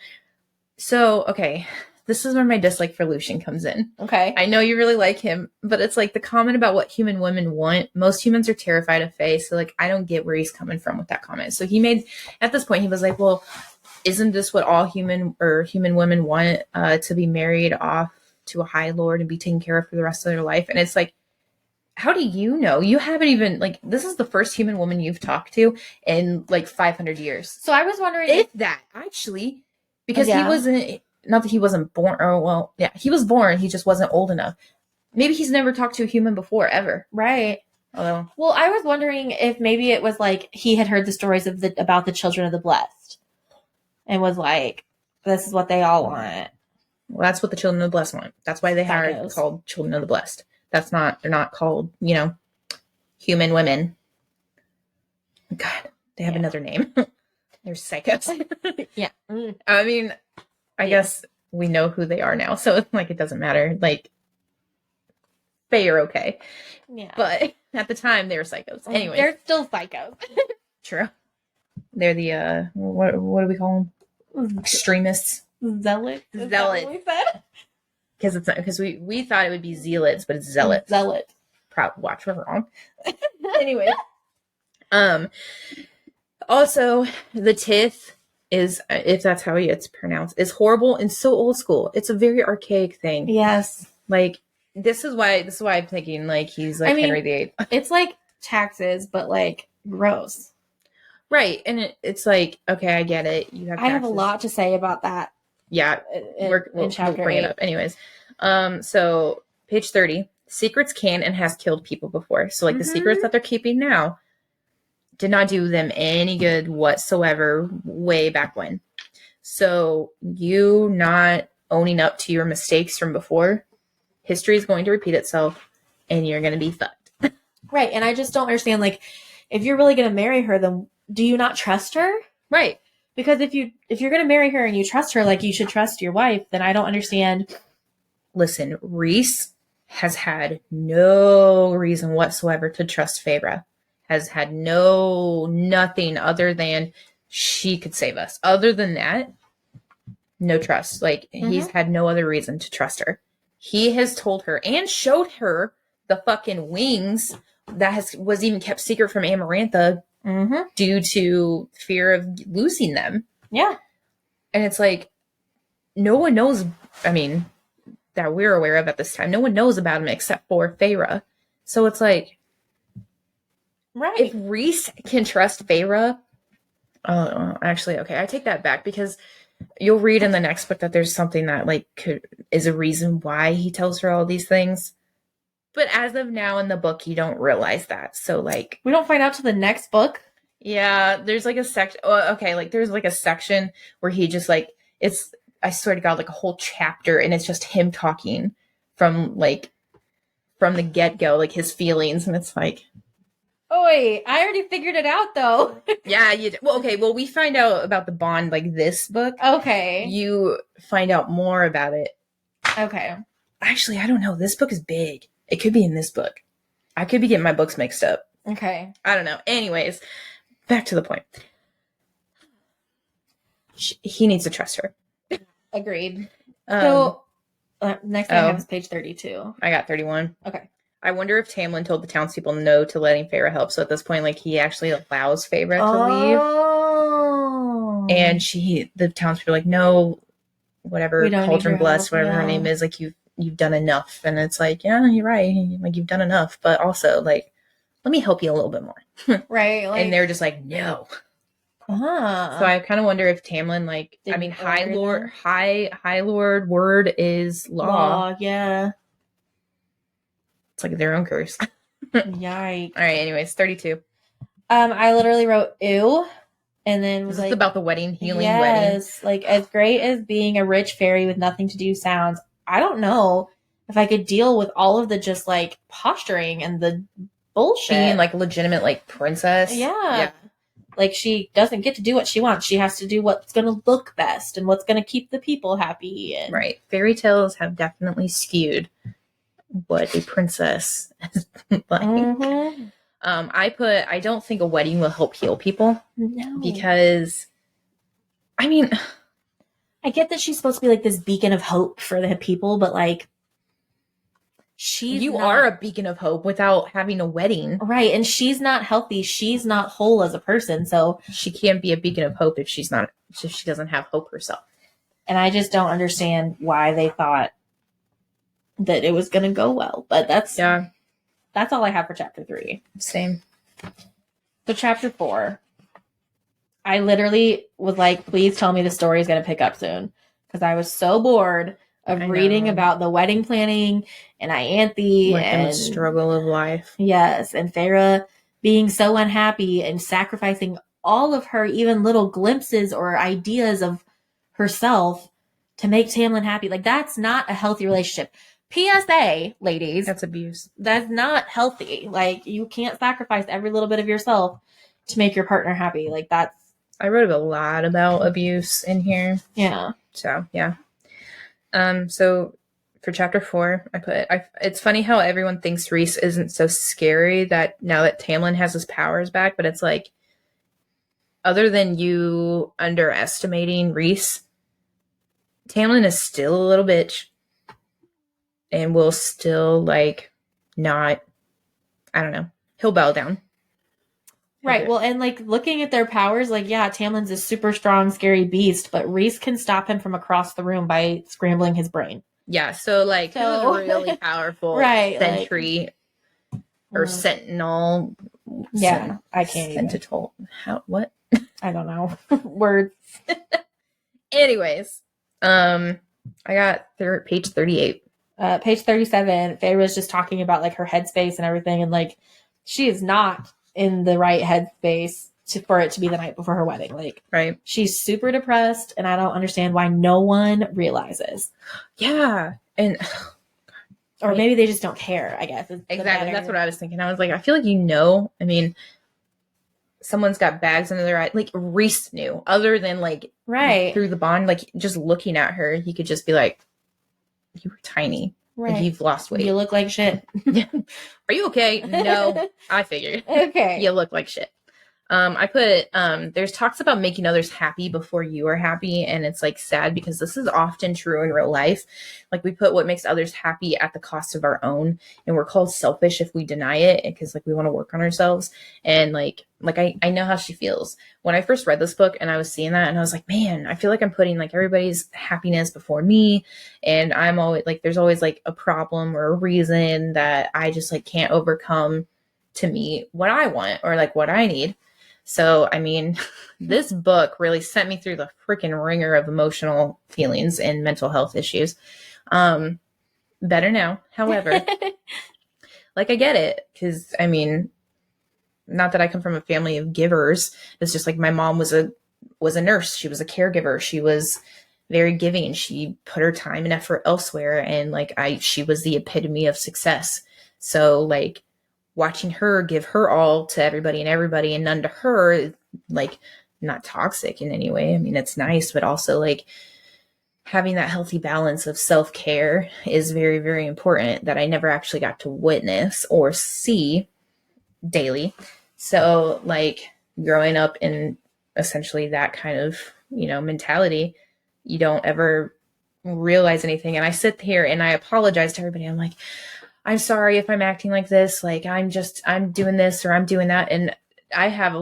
So, okay, this is where my dislike for Lucian comes in. Okay. I know you really like him, but it's like the comment about what human women want. Most humans are terrified of Faye, so like I don't get where he's coming from with that comment. So he made, at this point, he was like, well, isn't this what all human women want, to be married off to a High Lord and be taken care of for the rest of their life? And it's like, how do you know? You haven't even, like, this is the first human woman you've talked to in like 500 years. So I was wondering If that, actually, because Yeah. he wasn't, not that he wasn't born, or well, yeah, he was born, he just wasn't old enough. Maybe he's never talked to a human before, ever. Right. Although, Well, I was wondering if maybe it was like he had heard the stories of about the children of the blessed and was like, this is what they all want. well, that's what the children of the blessed want. That's why they are Psychos. called children of the blessed. That's not, they're not called, you know, human God, they have Yeah. another name. They're psychos. Yeah. I mean, I Yeah. guess we know who they are now, so it's like it doesn't matter. Like, they are okay. Yeah. But at the time, they were psychos. Anyway, They're still psychos. true. They're the, what do we call them? Extremists. Zealots. Is that what Zealots. we said? Because it's not, because we thought it would be zealots, but it's zealots. Zealot. Watch, we're wrong. Anyway. Also, the Tith is, if that's how it's pronounced, is horrible and so old school. It's a very archaic thing. Yes. Like, this is why I'm thinking like he's like I mean, Henry VIII. It's like taxes, but like gross. Right. And it's like, okay, I get it. You have I have a taxes. lot to say about that. Yeah. We'll chapter bring 8. it up. Anyways. So page 30, secrets can and has killed people before. So like the secrets that they're keeping now did not do them any good whatsoever way back when. So you not owning up to your mistakes from before, history is going to repeat itself and you're going to be fucked. Right. And I just don't understand, like, if you're really going to marry her, then do you not trust her? Right. Because if you're going to marry her and you trust her like you should trust your wife, then I don't understand. Listen, Reese has had no reason whatsoever to trust Feyre. Has had nothing other than she could save us. Other than that, no trust. Like, he's had no other reason to trust her. He has told her and showed her the fucking wings that was even kept secret from Amarantha due to fear of losing them. Yeah. And it's like, no one knows, I mean, that we're aware of at this time. No one knows about him except for Feyre. So it's like, Right. if Reese can trust Feyre, actually, okay, I take that back, because you'll read in the next book that there's something that like is a reason why he tells her all these things. But as of now in the book, you don't realize that. So like, we don't find out till the next book. Yeah, there's like a section. Oh, okay, like there's like a section where he just like, it's, I swear to God, like a whole chapter, and it's just him talking from the get-go, like his feelings, and it's like, Oh wait, I already figured it out though. yeah, well, okay, well, we find out about the bond like this book. Okay. You find out more about it. Okay. Actually, I don't know. This book is big. It could be in this book. I could be getting my books mixed up. Okay. I don't know. Anyways, back to the point. He needs to trust her. Agreed. So next thing I have is page 32. I got 31. Okay. I wonder if Tamlin told the townspeople no to letting Feyre help. So at this point, like, he actually allows Feyre to leave. Oh. And the townspeople are like, no, whatever, We don't need Cauldron your Blessed, help, whatever her yeah. name is, like, you've done enough. And it's like, yeah, you're right. Like, you've done enough. But also, like, let me help you a little bit more. Right. Like, And they're just like, no. So uh-huh. I kind of wonder if Tamlin, like, I Didn't mean, order High Lord word is law. Yeah. It's like their own curse. Yikes. All right, anyways, 32. I literally wrote ew, and then was This is like, about the wedding, healing wedding. yes, like, as great as being a rich fairy with nothing to do sounds, I don't know if I could deal with all of the just like posturing and the bullshit. Being like legitimate, like, princess. Yeah. Like, she doesn't get to do what she wants. She has to do what's going to look best and what's going to keep the people happy. And Right. Fairy tales have definitely skewed what a princess is like. Mhm. I don't think a wedding will help heal people, No. because, I mean, I get that she's supposed to be like this beacon of hope for the people, but like You are a beacon of hope without having a wedding. Right, and she's not healthy. She's not whole as a person, so she can't be a beacon of hope if she doesn't have hope herself. And I just don't understand why they thought that it was going to go well. But that's all I have for chapter 3. Same. So chapter 4, I literally was like, please tell me the story is going to pick up soon, because I was so bored of reading about the wedding planning and Ianthe and the struggle of life. Yes, and Feyre being so unhappy and sacrificing all of her even little glimpses or ideas of herself to make Tamlin happy. Like, that's not a healthy relationship. PSA, ladies. That's abuse. That's not healthy. Like, you can't sacrifice every little bit of yourself to make your partner happy. Like, that's... I wrote a lot about abuse in here. Yeah. So, yeah. So for chapter 4, it's funny how everyone thinks Rhys isn't so scary that now that Tamlin has his powers back, but it's like, other than you underestimating Rhys, Tamlin is still a little bitch and will still like not, I don't know, he'll bow down. Right. Well, and like looking at their powers, like, yeah, Tamlin's a super strong, scary beast, but Rhys can stop him from across the room by scrambling his brain. Yeah. So like, he was really powerful. Right. Sentry or sentinel. Yeah. I can't Sentinel. How, what? I don't know. Words. Anyways, I got page 38. Page 37, Feyre was just talking about like her headspace and everything, and like she is not in the right headspace for it to be the night before her wedding. Like, right, she's super depressed, and I don't understand why no one realizes. Yeah, and or maybe they just don't care, I guess. Exactly, that's what I was thinking. I was like, I feel like, I mean, someone's got bags under their eye. Like, Rhys knew, other than like through the bond, like just looking at her, he could just be like, you were tiny. Right. Like, you've lost weight. You look like shit. Are you okay? No, I figured. Okay. You look like shit. I put, there's talks about making others happy before you are happy. And it's like sad because this is often true in real life. Like, we put what makes others happy at the cost of our own. And we're called selfish if we deny it, because like we want to work on ourselves. And like I know how she feels. When I first read this book and I was seeing that, and I was like, man, I feel like I'm putting like everybody's happiness before me. And I'm always like, there's always like a problem or a reason that I just like can't overcome to meet what I want or like what I need. So, I mean, this book really sent me through the freaking ringer of emotional feelings and mental health issues. Better now. However, like, I get it. Because, I mean, not that I come from a family of givers. It's just like my mom was a nurse. She was a caregiver. She was very giving. She put her time and effort elsewhere. And like, she was the epitome of success. So like, watching her give her all to everybody and none to her, like, not toxic in any way. I mean, it's nice, but also like having that healthy balance of self-care is very, very important that I never actually got to witness or see daily. So like, growing up in essentially that kind of, mentality, you don't ever realize anything. And I sit here and I apologize to everybody. I'm like, I'm sorry if I'm acting like this. Like, I'm doing this or I'm doing that. And I have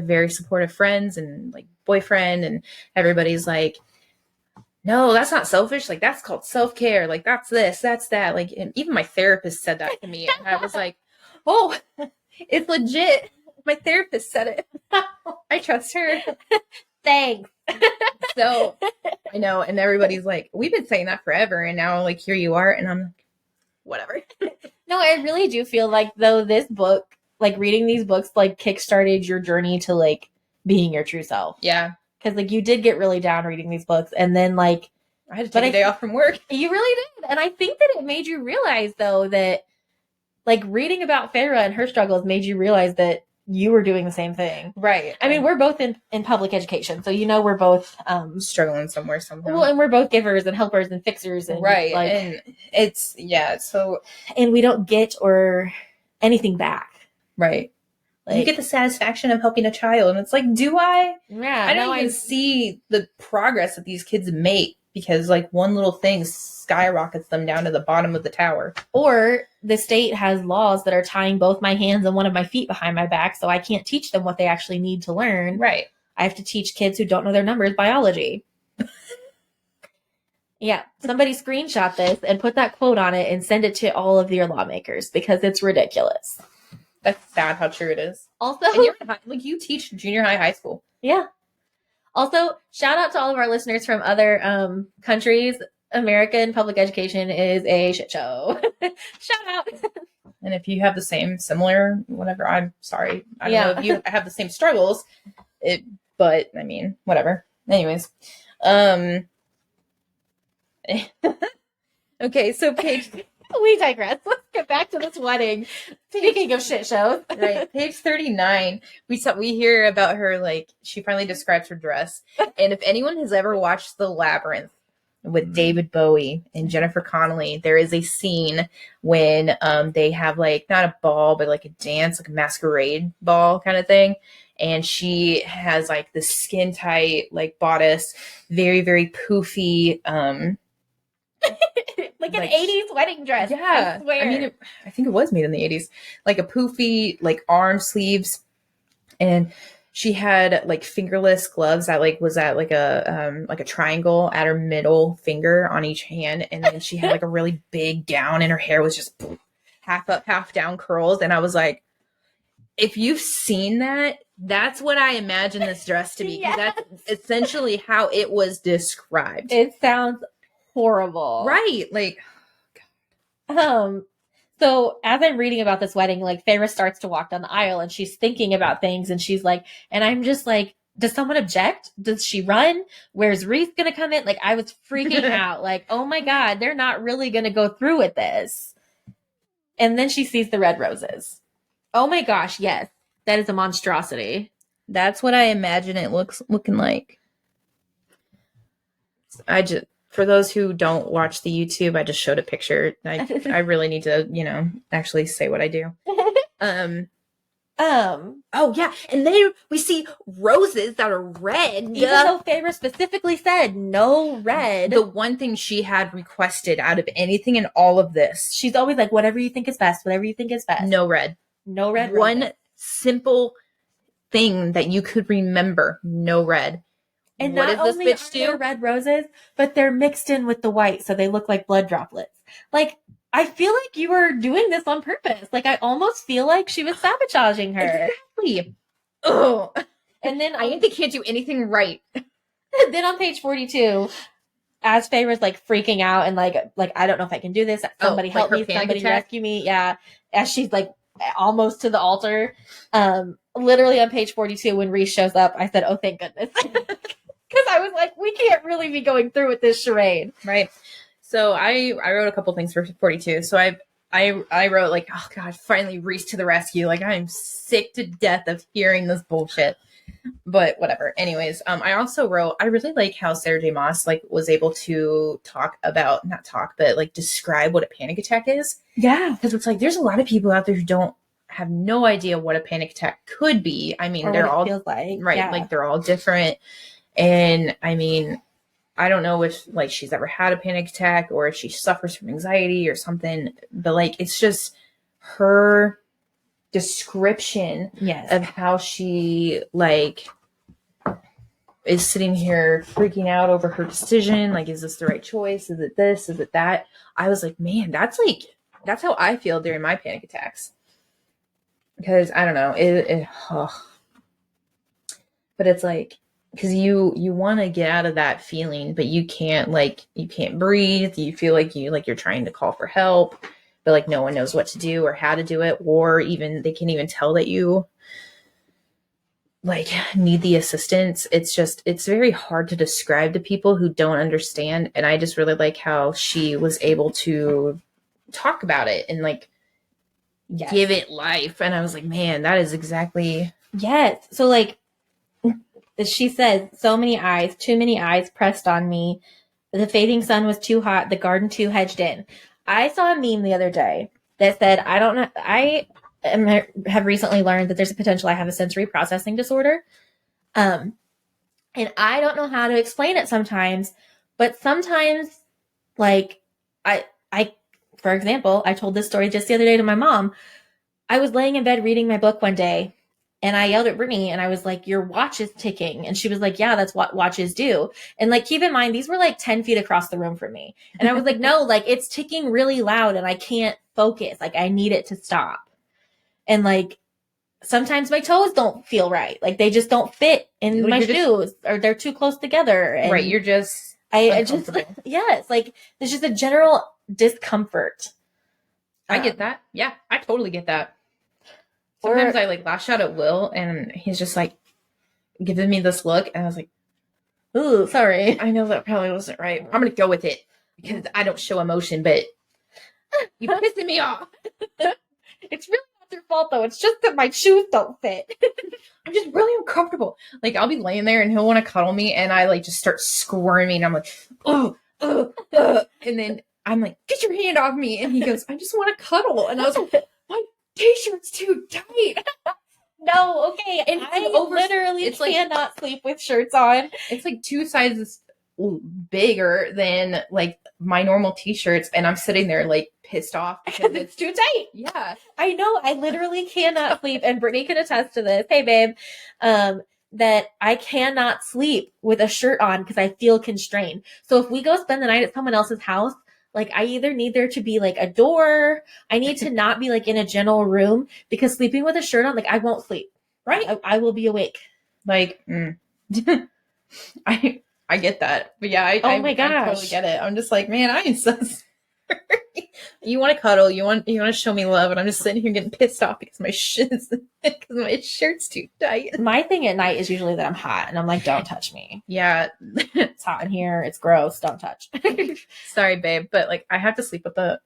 very supportive friends and like boyfriend, and everybody's like, no, that's not selfish. Like, that's called self-care. Like, that's this, that's that. Like, and even my therapist said that to me. And I was like, oh, it's legit. My therapist said it. I trust her. Thanks. So I know. And everybody's like, we've been saying that forever. And now like, here you are. And I'm like, whatever. No, I really do feel like, though, this book, like reading these books, like kickstarted your journey to like being your true self. Yeah. Because like you did get really down reading these books, and then like I had to take a day off from work. You really did. And I think that it made you realize, though, that like reading about Feyre and her struggles made you realize that you were doing the same thing. Right. I mean, we're both in public education, so we're both struggling somewhere somehow. Well, and we're both givers and helpers and fixers, and right. Like, and it's so, and we don't get or anything back. Right. Like, you get the satisfaction of helping a child. And it's like, do I? yeah, I don't even see the progress that these kids make because like one little thing skyrockets them down to the bottom of the tower. Or the state has laws that are tying both my hands and one of my feet behind my back, so I can't teach them what they actually need to learn. Right. I have to teach kids who don't know their numbers biology. Yeah, somebody screenshot this and put that quote on it and send it to all of your lawmakers because it's ridiculous. That's sad how true it is. Also, and you're like you teach junior high school. Yeah. Also, shout out to all of our listeners from other countries. American public education is a shit show. Shout out. And if you have the same similar whatever, I'm sorry. I don't know if you have the same struggles. But I mean, whatever. Anyways. Okay, so page we digress. Let's get back to this wedding. Speaking of shit shows. Right. Page 39. We hear about her, like, she finally describes her dress. And if anyone has ever watched The Labyrinth with David Bowie and Jennifer Connelly, there is a scene when they have like not a ball, but like a dance, like a masquerade ball kind of thing. And she has like this skin tight, like bodice, very, very poofy, like an 80s wedding dress. Yeah. I swear. I mean, I think it was made in the 80s. Like a poofy, like arm sleeves. And she had like fingerless gloves that like was at like a triangle at her middle finger on each hand. And then she had like a really big gown and her hair was just half up, half down curls. And I was like, if you've seen that, that's what I imagine this dress to be. Because that's essentially how it was described. It sounds horrible. Right. Like, so as I'm reading about this wedding, like Feyre starts to walk down the aisle and she's thinking about things and she's like, and I'm just like, does someone object? Does she run? Where's Reese gonna come in? Like I was freaking out. Like, oh my God, they're not really gonna go through with this. And then she sees the red roses. Oh my gosh, yes. That is a monstrosity. That's what I imagine it looking like. For those who don't watch the YouTube, I just showed a picture. I really need to, actually say what I do. Oh yeah, and then we see roses that are red. Even though Feyre specifically said no red. The one thing she had requested out of anything in all of this. She's always like, whatever you think is best, whatever you think is best. No red. No red One roses. simple thing that you could remember. No red. And what not does only this bitch are there do? red roses, but they're mixed in with the white, so they look like blood droplets. Like, I feel like you were doing this on purpose. Like, I almost feel like she was sabotaging her. Exactly. Oh. And then I think they can't do anything right. Then on page 42, as Feyre's like freaking out and like I don't know if I can do this. Somebody help me. Somebody rescue me. Yeah. As she's like almost to the altar. Literally on page 42, when Reese shows up, I said, oh, thank goodness. Because I was like, we can't really be going through with this charade. Right. So I wrote a couple things for 42. So I wrote like, oh God, finally Reese to the rescue. Like I'm sick to death of hearing this bullshit. But whatever. Anyways, I also wrote, I really like how Sarah J. Maas like was able to describe what a panic attack is. Yeah. Because it's like there's a lot of people out there who have no idea what a panic attack could be. I mean, they're all feels like. Right. Yeah. Like they're all different. And I mean, I don't know if like she's ever had a panic attack or if she suffers from anxiety or something, but like it's just her description of how she like is sitting here freaking out over her decision. Like, is this the right choice? Is it this? Is it that? I was like, man, that's how I feel during my panic attacks. Because I don't know, but it's like, because you want to get out of that feeling, but you can't breathe. You feel like you're trying to call for help, but like no one knows what to do or how to do it, or even they can't even tell that you like need the assistance. It's very hard to describe to people who don't understand. And I just really like how she was able to talk about it and like give it life. And I was like, man, that is exactly. Yes. So like, she says, so many eyes, too many eyes pressed on me. The fading sun was too hot, the garden too hedged in. I saw a meme the other day that said, I don't know, have recently learned that there's a potential I have a sensory processing disorder. And I don't know how to explain it sometimes, but sometimes, like, for example, I told this story just the other day to my mom. I was laying in bed reading my book one day, and I yelled at Brittany, and I was like, your watch is ticking. And she was like, yeah, that's what watches do. And like, keep in mind, these were like 10 feet across the room from me. And I was like, no, like, it's ticking really loud, and I can't focus. Like, I need it to stop. And like, sometimes my toes don't feel right. Like, they just don't fit in my shoes, or they're too close together. And right, you're just I just, yes, like, there's just a general discomfort. I get that. Yeah, I totally get that. Sometimes I like lash out at Will, and he's just like giving me this look, and I was like, ooh, sorry. I know that probably wasn't right. I'm gonna go with it because I don't show emotion, but you're pissing me off. It's really not your fault though. It's just that my shoes don't fit. I'm just really uncomfortable. Like, I'll be laying there and he'll want to cuddle me, and I like just start squirming. I'm like, oh, and then I'm like, get your hand off me. And he goes, I just want to cuddle. And I was like, my t-shirt's too tight. No, okay. And I literally cannot sleep with shirts on. It's like 2 sizes bigger than like my normal t-shirts, and I'm sitting there like pissed off because it's too tight. Yeah, I know. I literally cannot sleep, and Brittany can attest to this. Hey, babe, that I cannot sleep with a shirt on because I feel constrained. So if we go spend the night at someone else's house, like, I either need there to be like a door, I need to not be like in a general room, because sleeping with a shirt on, like, I won't sleep. Right? I will be awake. Like, I get that. But yeah, my gosh. I totally get it. I'm just like, man, I am so sorry. You want to cuddle, you want to show me love, and I'm just sitting here getting pissed off because my shirt's too tight. My thing at night is usually that I'm hot, and I'm like, don't touch me. Yeah. It's hot in here, it's gross, don't touch. Sorry, babe, but like, I have to sleep with a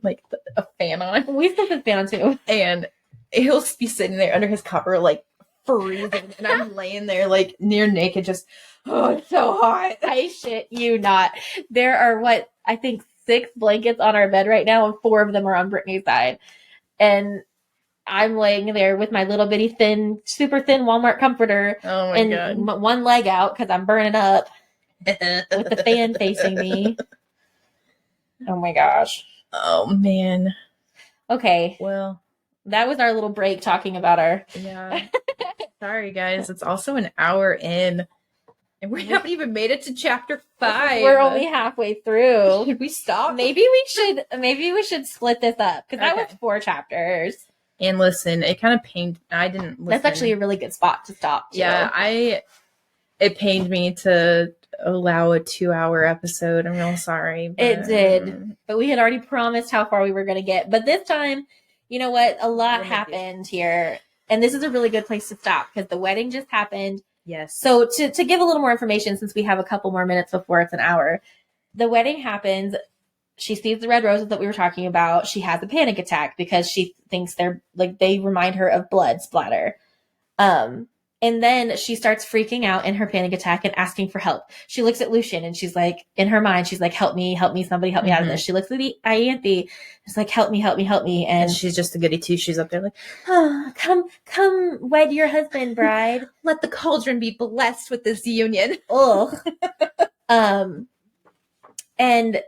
fan on. We sleep with a fan on too. And he'll be sitting there under his cover, like, freezing, and I'm laying there like near naked, just, oh, it's so hot. I shit you not. There are I think 6 blankets on our bed right now, and 4 of them are on Brittany's side. And I'm laying there with my little bitty super thin Walmart comforter. Oh my God. One leg out because I'm burning up with the fan facing me. Oh my gosh. Oh man. Okay. Well, that was our little break talking about our... Yeah. Sorry, guys. It's also an hour in, and we haven't even made it to chapter 5. We're only halfway through. Should we stop? Maybe we should split this up, because that was 4 chapters. And listen, it kind of pained. I didn't listen. That's actually a really good spot to stop. Too. Yeah, it pained me to allow a 2-hour episode. I'm real sorry. But... It did, but we had already promised how far we were going to get. But this time, you know what? A lot happened here. And this is a really good place to stop, because the wedding just happened. Yes. So to give a little more information, since we have a couple more minutes before it's an hour, the wedding happens. She sees the red roses that we were talking about. She has a panic attack because she thinks they remind her of blood splatter. And then she starts freaking out in her panic attack and asking for help. She looks at Lucien, and she's like, in her mind, she's like, help me, somebody help me out of this. She looks at the Ianthe. She's like, help me. And she's just a goody two. She's up there like, oh, come wed your husband, bride. Let the cauldron be blessed with this union. Ugh. And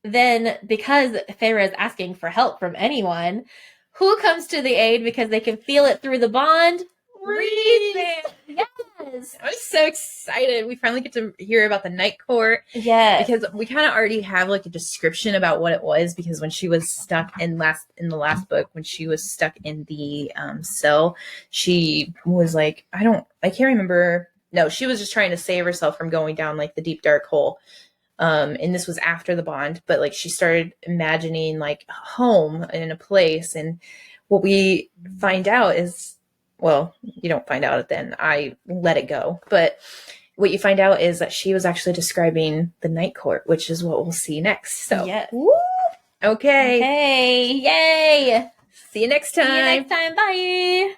then, because Feyre is asking for help from anyone, who comes to the aid because they can feel it through the bond? Reese! Yes! I'm so excited. We finally get to hear about the night court. Yes. Because we kind of already have like a description about what it was, because when she was stuck in the last book, when she was stuck in the cell, she was like, I can't remember. No, she was just trying to save herself from going down like the deep dark hole. And this was after the bond, but like she started imagining like home in a place. And what we find out is, well, you don't find out it then. I let it go. But what you find out is that she was actually describing the night court, which is what we'll see next. So, yes. Woo! Okay. Hey, yay! See you next time. Bye.